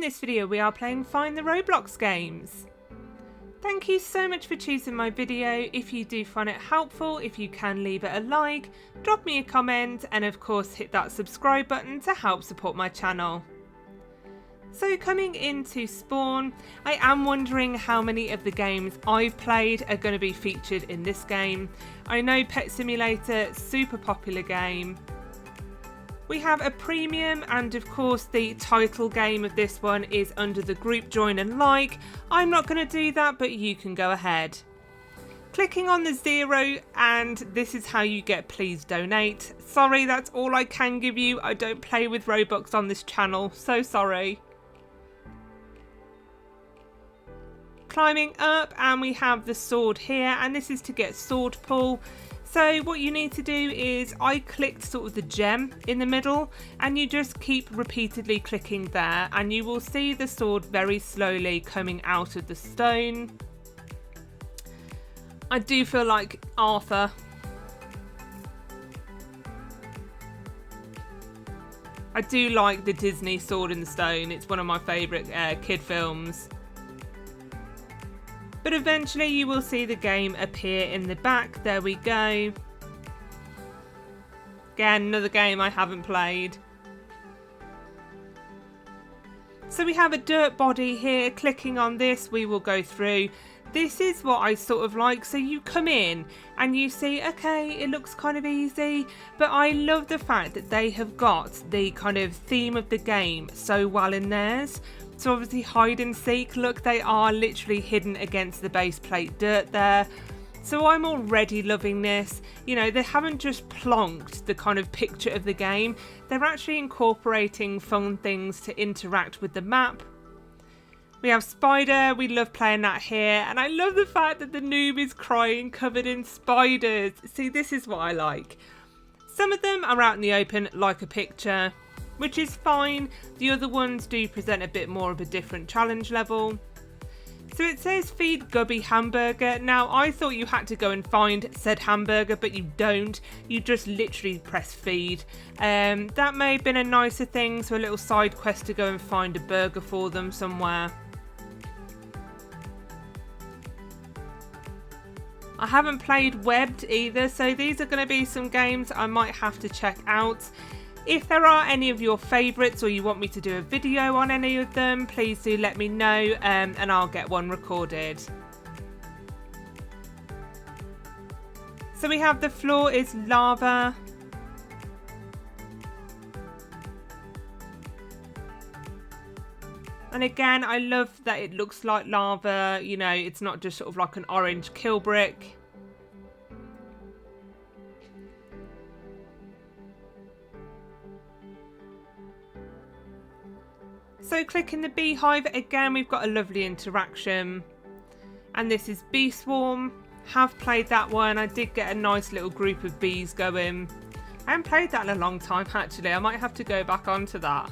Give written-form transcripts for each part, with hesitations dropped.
this video we are playing Find the Roblox games. Thank you so much for choosing my video. If you do find it helpful, if you can leave it a like, drop me a comment, and of course hit that subscribe button to help support my channel. So coming into Spawn, I am wondering how many of the games I've played are going to be featured in this game. I know Pet Simulator, super popular game. We have a premium, and of course the title game of this one is under the group join and like. I'm not going to do that, but you can go ahead. Clicking on the 0, and this is how you get please donate. Sorry, that's all I can give you. I don't play with Robux on this channel, so sorry. Climbing up, and we have the sword here, and this is to get sword pull. So what you need to do is, I clicked sort of the gem in the middle, and you just keep repeatedly clicking there, and you will see the sword very slowly coming out of the stone. I do feel like Arthur. I do like the Disney Sword in the Stone. It's one of my favourite kid films. But eventually you will see the game appear in the back. There we go. Again, another game I haven't played. So we have a dirt body here. Clicking on this, we will go through. This is what I sort of like. So you come in and you see, okay, it looks kind of easy, but I love the fact that they have got the kind of theme of the game so well in theirs. So obviously hide and seek, look, they are literally hidden against the base plate dirt there. So I'm already loving this. You know, they haven't just plonked the kind of picture of the game. They're actually incorporating fun things to interact with the map. We have Spider, we love playing that here. And I love the fact that the noob is crying covered in spiders. See, this is what I like. Some of them are out in the open like a picture, which is fine. The other ones do present a bit more of a different challenge level. So it says feed Gubby hamburger. Now I thought you had to go and find said hamburger, but you don't. You just literally press feed. That may have been a nicer thing, so a little side quest to go and find a burger for them somewhere. I haven't played Webbed either, so these are going to be some games I might have to check out. If there are any of your favourites, or you want me to do a video on any of them, please do let me know, and I'll get one recorded. So we have the floor is lava. And again, I love that it looks like lava, you know, it's not just sort of like an orange kill brick. So clicking the beehive, again we've got a lovely interaction. And this is Bee Swarm. Have played that one. I did get a nice little group of bees going. I haven't played that in a long time actually. I might have to go back onto that.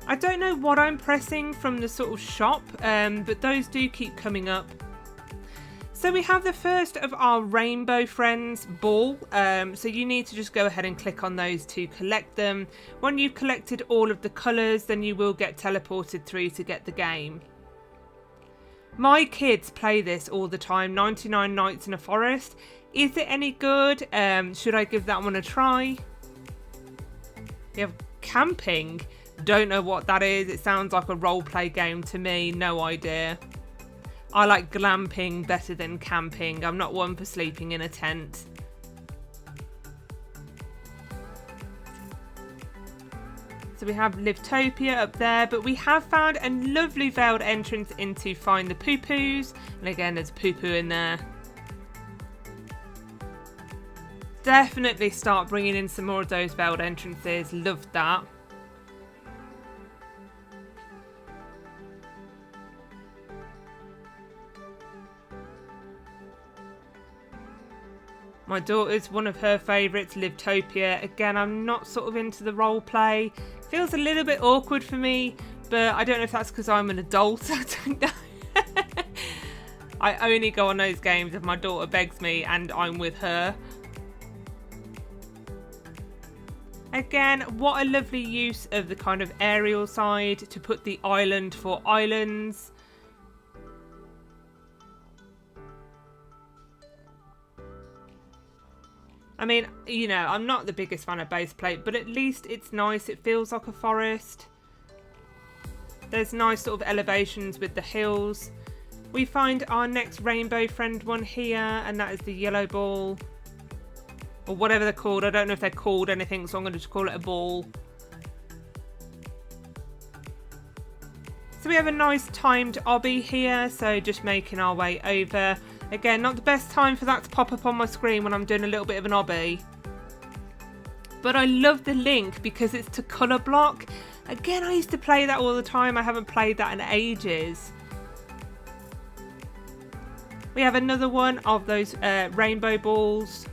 I don't know what I'm pressing from the sort of shop, but those do keep coming up. So we have the first of our rainbow friends, ball. So you need to just go ahead and click on those to collect them. When you've collected all of the colours, then you will get teleported through to get the game. My kids play this all the time, 99 Nights in a Forest. Is it any good? Should I give that one a try? We have camping. Don't know what that is. It sounds like a roleplay game to me. No idea. I like glamping better than camping. I'm not one for sleeping in a tent. So we have Livetopia up there, but we have found a lovely veiled entrance into Find the Poos. And again, there's a poo-poo in there. Definitely start bringing in some more of those veiled entrances. Loved that. My daughter's one of her favourites, Livetopia. Again, I'm not sort of into the role play. Feels a little bit awkward for me, but I don't know if that's because I'm an adult. I don't know. I only go on those games if my daughter begs me and I'm with her. Again, what a lovely use of the kind of aerial side to put the island for islands. I mean, you know, I'm not the biggest fan of base plate, but at least it's nice. It feels like a forest. There's nice sort of elevations with the hills. We find our next rainbow friend one here, and that is the yellow ball. Or whatever they're called. I don't know if they're called anything, so I'm going to just call it a ball. So we have a nice timed obby here, so just making our way over. Again, not the best time for that to pop up on my screen when I'm doing a little bit of an obby. But I love the link because it's to colour block. Again, I used to play that all the time. I haven't played that in ages. We have another one of those rainbow balls.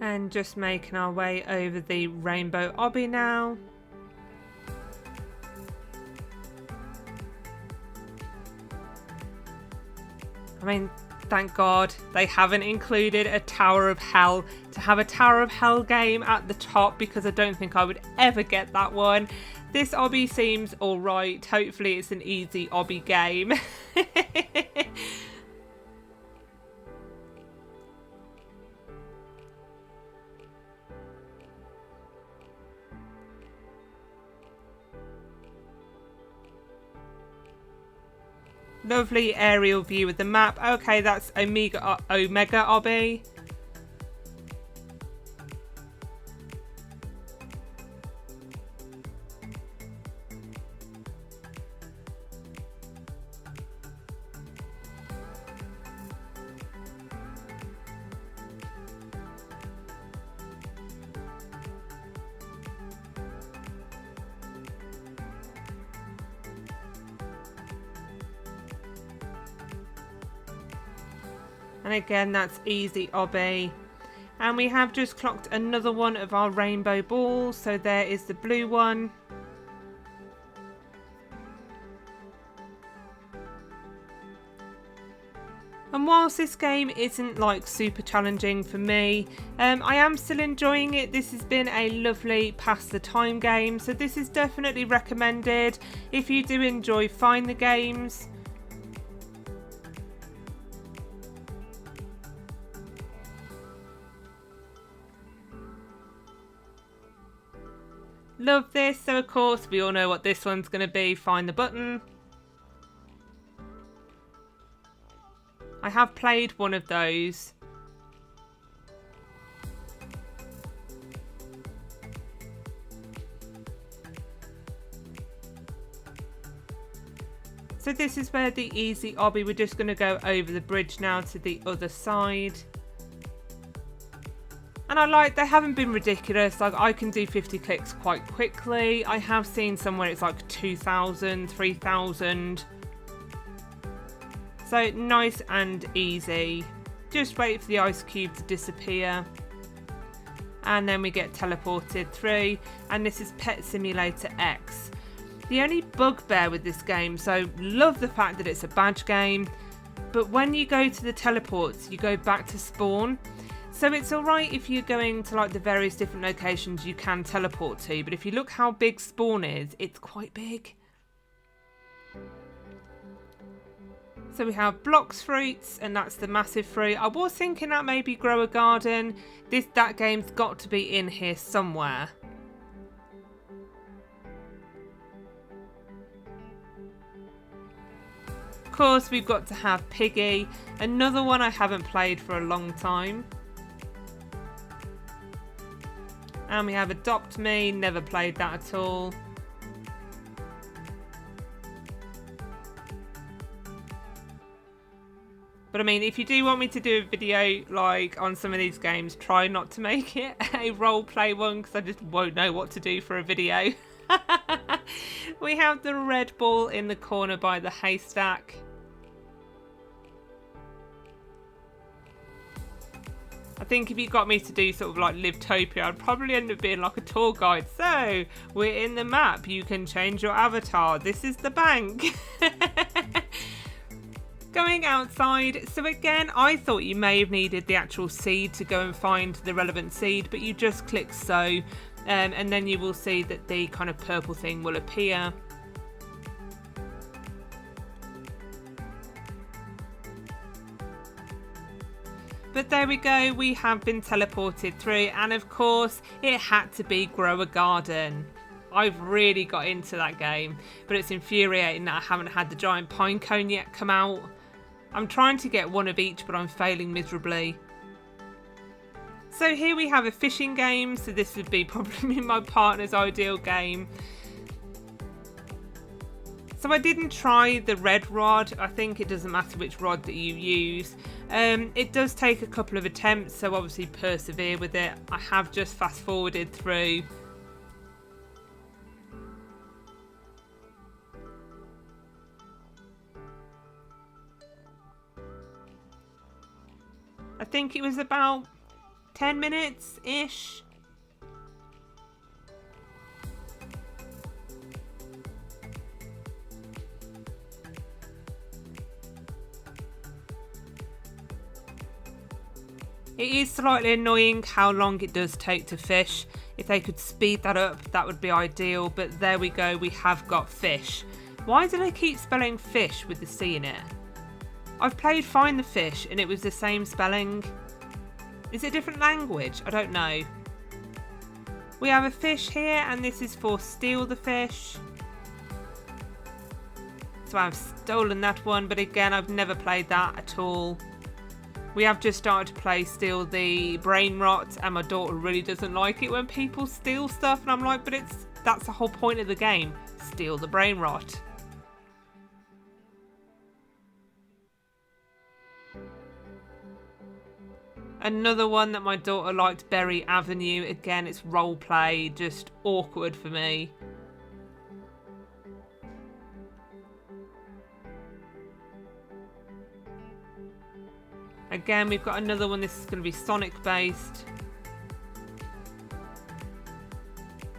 And just making our way over the rainbow obby now. I mean, thank God they haven't included a Tower of Hell to have a Tower of Hell game at the top, because I don't think I would ever get that one. This obby seems alright. Hopefully it's an easy obby game. Lovely aerial view of the map. Okay, that's Omega obby. And again, that's easy obby. And we have just clocked another one of our rainbow balls. So there is the blue one. And whilst this game isn't like super challenging for me, I am still enjoying it. This has been a lovely pass the time game. So this is definitely recommended if you do enjoy Find the Games. Love this. So of course we all know what this one's going to be. Find the button. I have played one of those. So this is where the easy obby, we're just going to go over the bridge now to the other side. And I like, they haven't been ridiculous. Like, I can do 50 clicks quite quickly. I have seen somewhere it's like 2,000, 3,000. So nice and easy. Just wait for the ice cube to disappear. And then we get teleported through. And this is Pet Simulator X. The only bugbear with this game, so love the fact that it's a badge game. But when you go to the teleports, you go back to spawn. So it's alright if you're going to like the various different locations you can teleport to, but if you look how big spawn is, it's quite big. So we have blox fruits, and that's the massive fruit. I was thinking that maybe grow a garden. That game's got to be in here somewhere. Of course, we've got to have Piggy, another one I haven't played for a long time. And we have Adopt Me, never played that at all. But I mean, if you do want me to do a video like on some of these games, try not to make it a role play one, because I just won't know what to do for a video. We have the red ball in the corner by the haystack. I think if you got me to do sort of like Livetopia, I'd probably end up being like a tour guide. So, we're in the map. You can change your avatar. This is the bank. Going outside. So again, I thought you may have needed the actual seed to go and find the relevant seed, but you just click sow, and then you will see that the kind of purple thing will appear. But there we go, we have been teleported through, and of course it had to be grow a garden. I've really got into that game, but it's infuriating that I haven't had the giant pine cone yet come out. I'm trying to get one of each, but I'm failing miserably. So here we have a fishing game, so this would be probably my partner's ideal game. So I didn't try the red rod. I think it doesn't matter which rod that you use. It does take a couple of attempts, so obviously persevere with it. I have just fast forwarded through. I think it was about 10 minutes-ish. It is slightly annoying how long it does take to fish. If they could speed that up, that would be ideal, but there we go, we have got fish. Why do they keep spelling fish with the C in it? I've played Find the Fish and it was the same spelling. Is it a different language? I don't know. We have a fish here and this is for steal the fish. So I've stolen that one, but again, I've never played that at all. We have just started to play Steal the Brain Rot, and my daughter really doesn't like it when people steal stuff, and I'm like, but that's the whole point of the game. Steal the Brain Rot. Another one that my daughter liked, Berry Avenue. Again, it's roleplay, just awkward for me. Again, we've got another one. This is going to be Sonic based.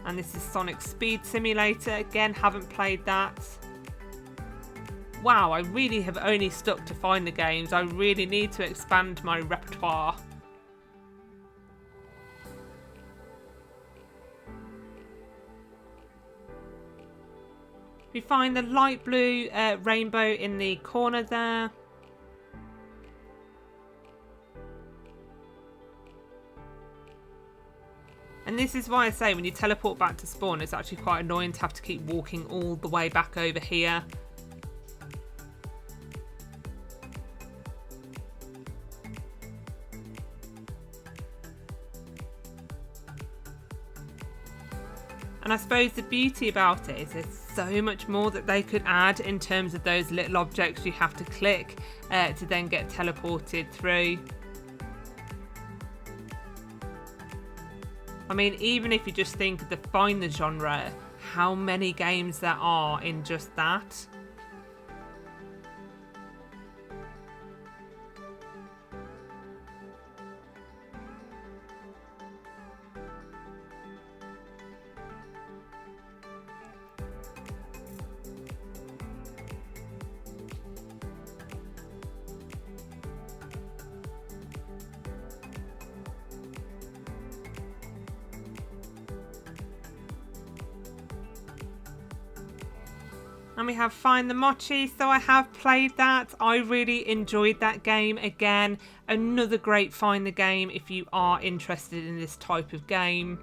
And this is Sonic Speed Simulator. Again, haven't played that. Wow, I really have only stuck to Find the Games. I really need to expand my repertoire. We find the light blue rainbow in the corner there. And this is why I say when you teleport back to spawn, it's actually quite annoying to have to keep walking all the way back over here. And I suppose the beauty about it is there's so much more that they could add in terms of those little objects you have to click to then get teleported through. I mean, even if you just think of the Find the genre, how many games there are in just that. And we have Find the Mochi, so I have played that. I really enjoyed that game. Again, another great Find the Game if you are interested in this type of game.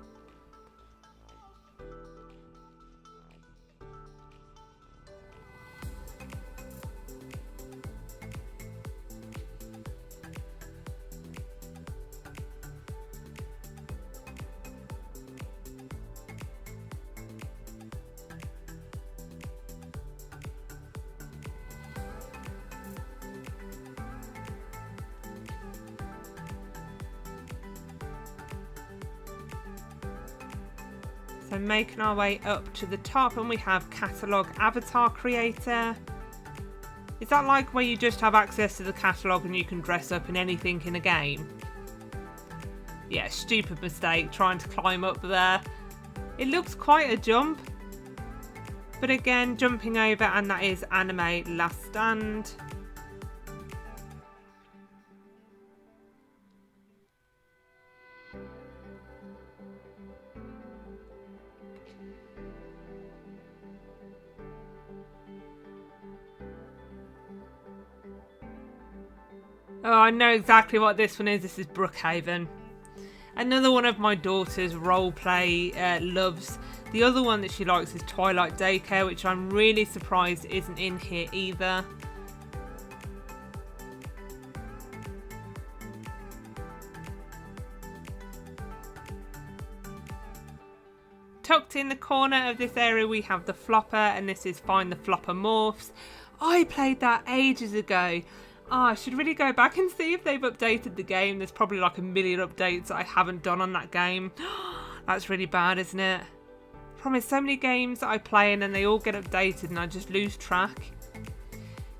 So making our way up to the top, and we have catalogue avatar creator. Is that like where you just have access to the catalogue and you can dress up in anything in a game? Yeah, stupid mistake trying to climb up there. It looks quite a jump. But again, jumping over, and that is anime last stand. Oh, I know exactly what this one is. This is Brookhaven. Another one of my daughter's roleplay loves. The other one that she likes is Twilight Daycare, which I'm really surprised isn't in here either. Tucked in the corner of this area we have the floppa, and this is Find the Floppa Morphs. I played that ages ago. Oh, I should really go back and see if they've updated the game. There's probably like a million updates that I haven't done on that game. That's really bad, isn't it? I promise, so many games that I play and then they all get updated and I just lose track.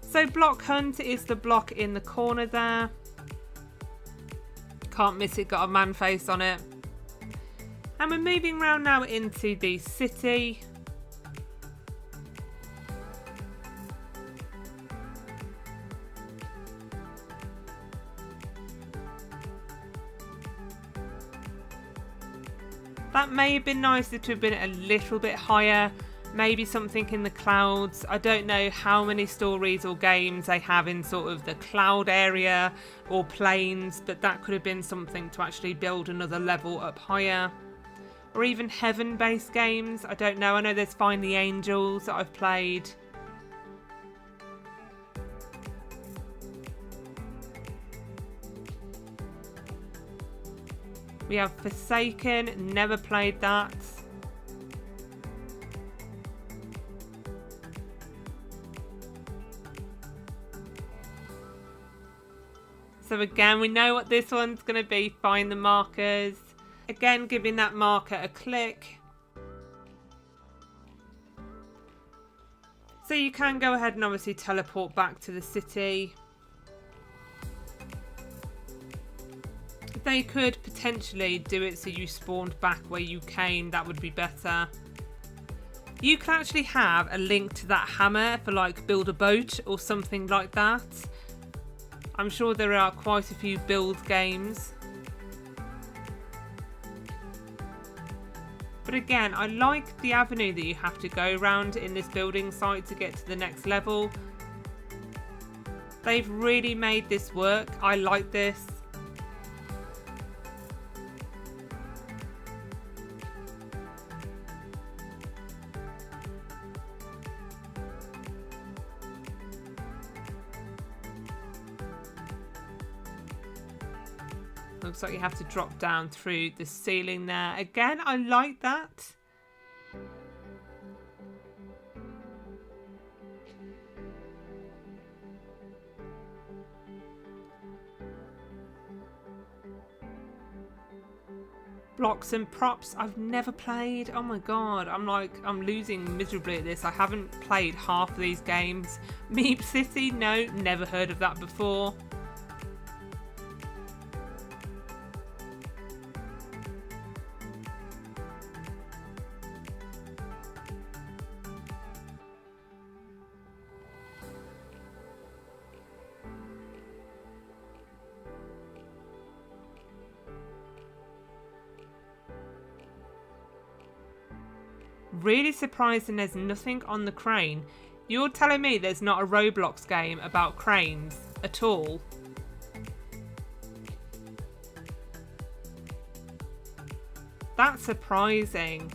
So block hunt is the block in the corner there. Can't miss it, got a man face on it. And we're moving around now into the city. That may have been nicer to have been a little bit higher, maybe something in the clouds. I don't know how many stories or games they have in sort of the cloud area or plains, but that could have been something to actually build another level up higher. Or even heaven-based games, I don't know. I know there's Find the Angels that I've played. We have Forsaken, never played that. So again, we know what this one's going to be, find the markers. Again, giving that marker a click. So you can go ahead and obviously teleport back to the city. They could potentially do it so you spawned back where you came, that would be better. You can actually have a link to that hammer for like build a boat or something like that. I'm sure there are quite a few build games. But again, I like the avenue that you have to go around in this building site to get to the next level. They've really made this work. I like this. Looks like you have to drop down through the ceiling there. Again, I like that. Blocks and props I've never played. Oh my god, I'm losing miserably at this. I haven't played half of these games. Meep City, no, never heard of that before. Really surprising there's nothing on the crane. You're telling me there's not a Roblox game about cranes at all? That's surprising.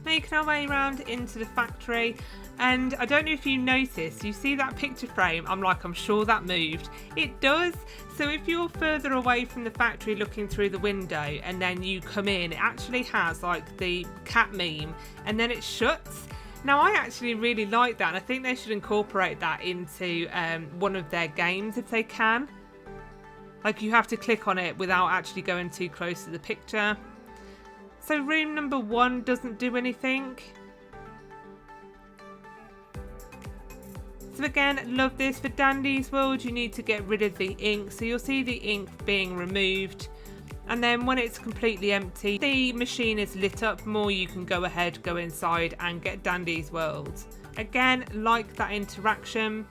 Making our way around into the factory, and I don't know if you noticed, you see that picture frame? I'm sure that moved. It does. So if you're further away from the factory looking through the window and then you come in, it actually has like the cat meme and then it shuts. Now I actually really like that, and I think they should incorporate that into one of their games if they can. Like you have to click on it without actually going too close to the picture. So room number 1 doesn't do anything. So again, love this. For Dandy's World, you need to get rid of the ink. So you'll see the ink being removed. And then when it's completely empty, the machine is lit up more, you can go ahead, go inside and get Dandy's World. Again, like that interaction.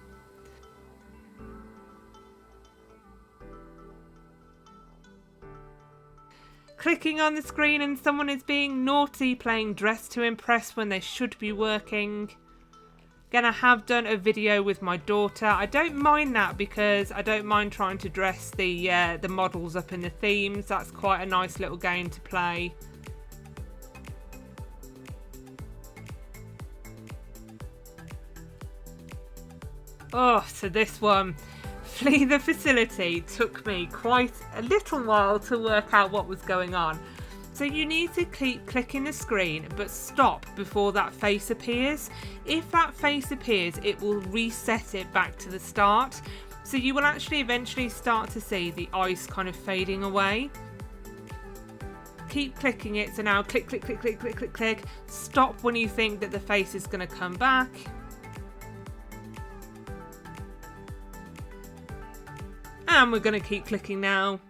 Clicking on the screen and someone is being naughty, playing dress to impress when they should be working. Again, I have done a video with my daughter. I don't mind that because I don't mind trying to dress the models up in the themes. That's quite a nice little game to play. Oh, so this one, Flee the Facility, took me quite a little while to work out what was going on. So you need to keep clicking the screen but stop before that face appears. If that face appears, it will reset it back to the start. So you will actually eventually start to see the ice kind of fading away. Keep clicking it. So now click, click, click, click, click, click, click. Stop when you think that the face is going to come back. And we're going to keep clicking now.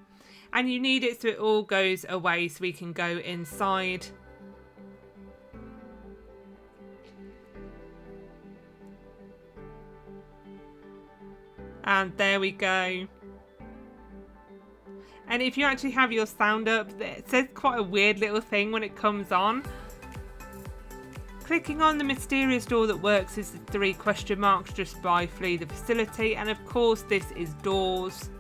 And you need it so it all goes away so we can go inside. And there we go. And if you actually have your sound up, it says quite a weird little thing when it comes on. Clicking on the mysterious door that works is the 3 question marks just by Flee the Facility. And of course this is doors.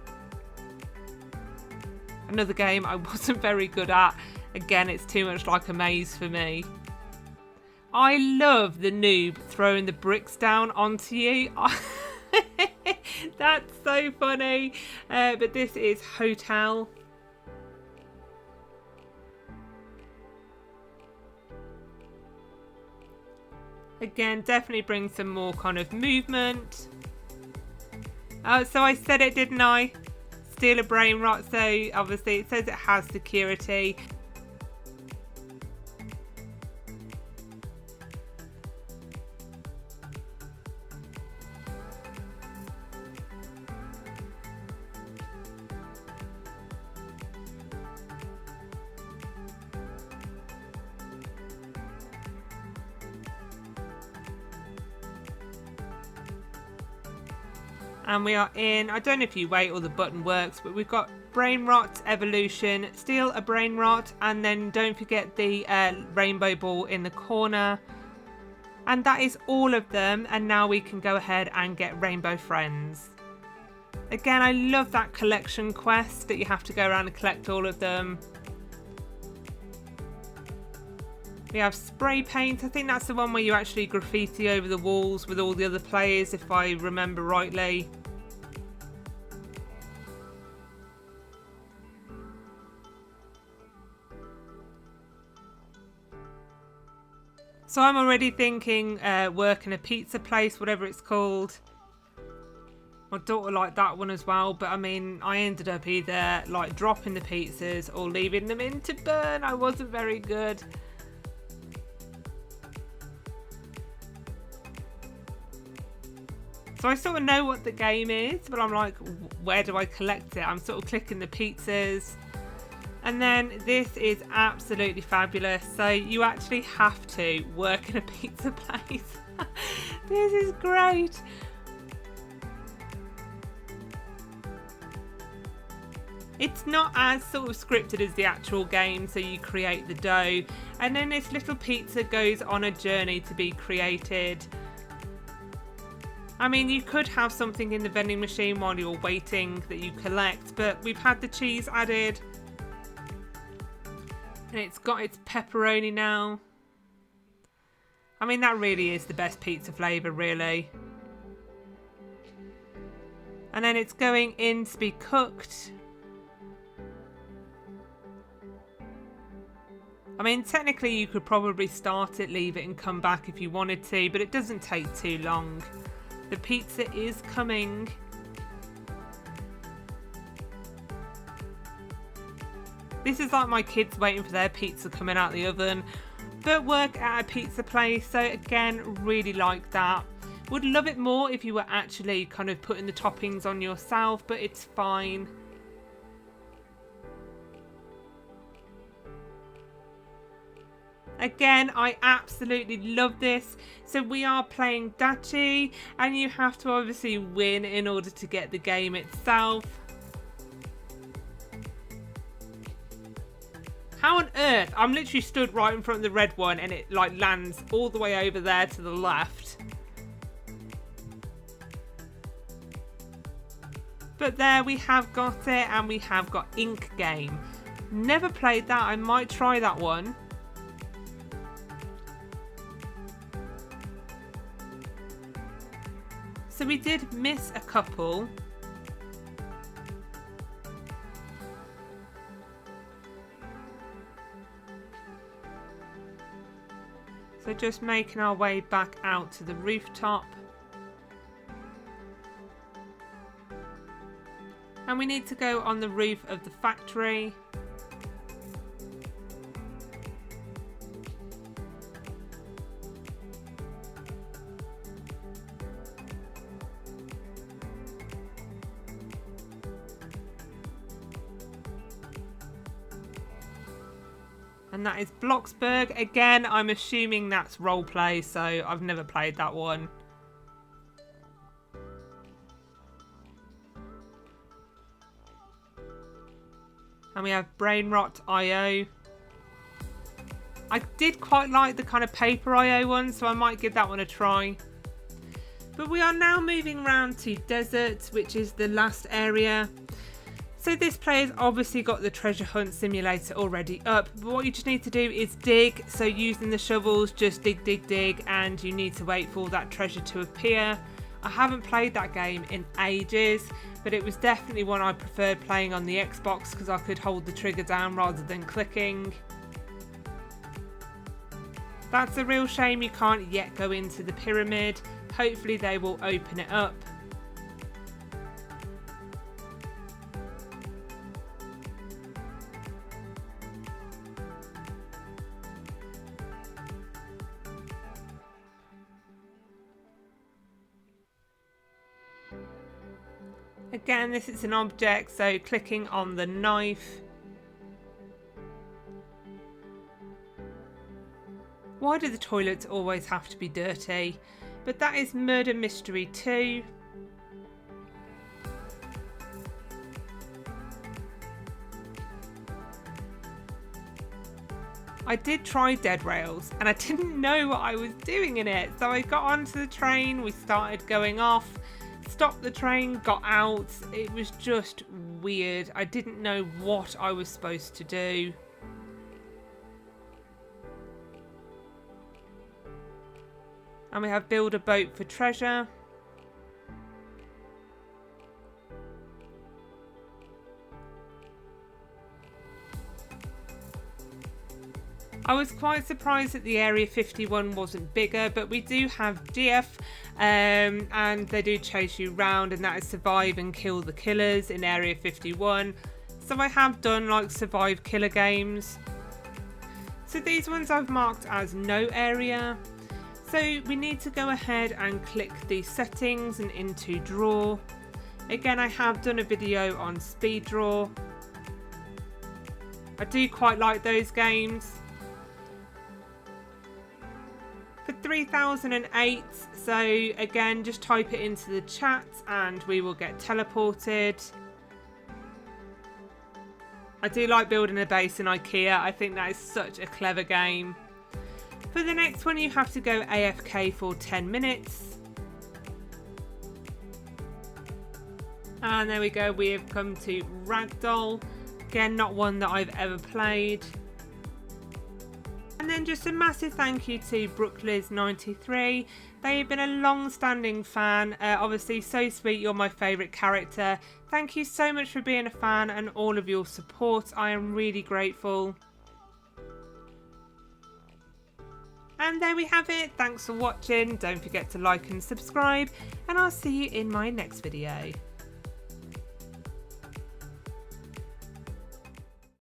Another game I wasn't very good at. Again, it's too much like a maze for me. I love the noob throwing the bricks down onto you. That's so funny. But this is Hotel. Again, definitely brings some more kind of movement. Oh, so I said it, didn't I? Steal a brain rot, so obviously it says it has security. And we are in, I don't know if you wait or the button works, but we've got brain rot, evolution, steal a brain rot, and then don't forget the rainbow ball in the corner. And that is all of them, and now we can go ahead and get rainbow friends. Again, I love that collection quest that you have to go around and collect all of them. We have spray paint. I think that's the one where you actually graffiti over the walls with all the other players, if I remember rightly. So I'm already thinking work in a pizza place, whatever it's called. My daughter liked that one as well, but I mean, I ended up either like dropping the pizzas or leaving them in to burn. I wasn't very good. So I sort of know what the game is, but I'm like, where do I collect it? I'm sort of clicking the pizzas. And then this is absolutely fabulous. So you actually have to work in a pizza place. This is great. It's not as sort of scripted as the actual game, so you create the dough and then this little pizza goes on a journey to be created. I mean, you could have something in the vending machine while you're waiting that you collect, but we've had the cheese added and it's got its pepperoni now. I mean, that really is the best pizza flavour, really. And then it's going in to be cooked. I mean, technically you could probably start it, leave it and come back if you wanted to, but it doesn't take too long. The pizza is coming. This is like my kids waiting for their pizza coming out the oven. But work at a pizza place, so again, really like that. Would love it more if you were actually kind of putting the toppings on yourself, but it's fine. Again, I absolutely love this. So we are playing Dachi, and you have to obviously win in order to get the game itself. How on earth? I'm literally stood right in front of the red one and it like lands all the way over there to the left. But there we have got it, and we have got Ink Game. Never played that. I might try that one. So we did miss a couple. So just making our way back out to the rooftop. And we need to go on the roof of the factory. And that is Bloxburg. Again, I'm assuming that's roleplay, so I've never played that one. And we have Brain Rot IO. I did quite like the kind of paper IO one, so I might give that one a try. But we are now moving around to Desert, which is the last area. So this player's obviously got the treasure hunt simulator already up, but what you just need to do is dig. So using the shovels, just dig, dig, dig, and you need to wait for all that treasure to appear. I haven't played that game in ages, but it was definitely one I preferred playing on the Xbox because I could hold the trigger down rather than clicking. That's a real shame you can't yet go into the pyramid. Hopefully they will open it up. Again, this is an object, so clicking on the knife. Why do the toilets always have to be dirty? But that is Murder Mystery 2. I did try Dead Rails and I didn't know what I was doing in it. So I got onto the train, we started going off. Stopped the train, got out. It was just weird. I didn't know what I was supposed to do. And we have build a boat for treasure. I was quite surprised that the Area 51 wasn't bigger, but we do have GF and they do chase you round, and that is survive and kill the killers in Area 51. So I have done like survive killer games. So these ones I've marked as no area. So we need to go ahead and click the settings and into draw. Again, I have done a video on speed draw. I do quite like those games. For 3008, so again, just type it into the chat and we will get teleported. I do like building a base in IKEA. I think that is such a clever game. For the next one, you have to go AFK for 10 minutes. And there we go, we have come to Ragdoll. Again, not one that I've ever played. And then just a massive thank you to brookhaven93. They've been a long-standing fan. Obviously, so sweet. You're my favourite character. Thank you so much for being a fan and all of your support. I am really grateful. And there we have it. Thanks for watching. Don't forget to like and subscribe. And I'll see you in my next video.